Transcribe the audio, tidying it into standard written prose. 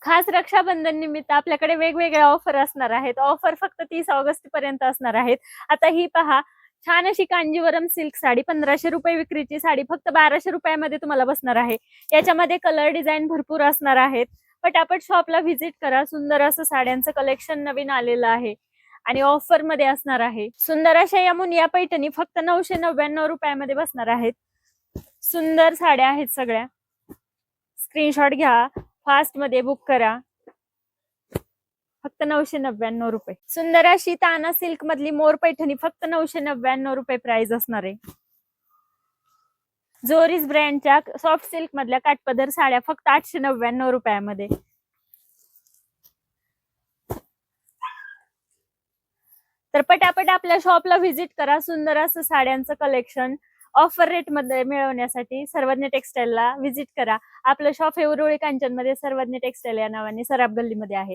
खास रक्षाबंधन निमित्त आपल्याकडे वेगवेगळ्या ऑफर असणार आहेत. ऑफर फक्त 30 ऑगस्ट पर्यंत असणार आहेत. आता ही पहा, छान अशी कांजीवरम सिल्क साडी 1500 रुपये विक्रीची साडी फक्त 1200 रुपयामध्ये तुम्हाला बसणार आहे. याच्यामध्ये कलर डिझाईन भरपूर असणार आहेत. पटापट शॉपला व्हिजिट करा. सुंदर असं साड्यांचं कलेक्शन नवीन आलेलं आहे आणि ऑफर मध्ये असणार आहे. सुंदर अशा या मुनिया पैठणी फक्त 999 रुपयामध्ये बसणार आहेत. सुंदर साड्या आहेत सगळ्या. स्क्रीनशॉट घ्या, फास्ट मध्ये बुक करा. फक्त 999 रुपये. सुंदर अशी ताना सिल्क मधली मोर पैठणी फक्त 999 रुपये प्राइस असणार आहे. जोरीज ब्रँडच्या सॉफ्ट सिल्क मधल्या काठपदर साड्या फक्त 899 रुपयामध्ये. तर पटापट आपल्या शॉपला व्हिजिट करा. सुंदर असं साड्यांचं कलेक्शन ऑफर रेट मध्ये मिळवण्यासाठी सर्वज्ञ टेक्सटाईलला व्हिजिट करा. आपलं शॉप हे उरुळी कांचन मध्ये सर्वज्ञ टेक्सटाईल या नावाने सराफ गल्लीमध्ये आहे.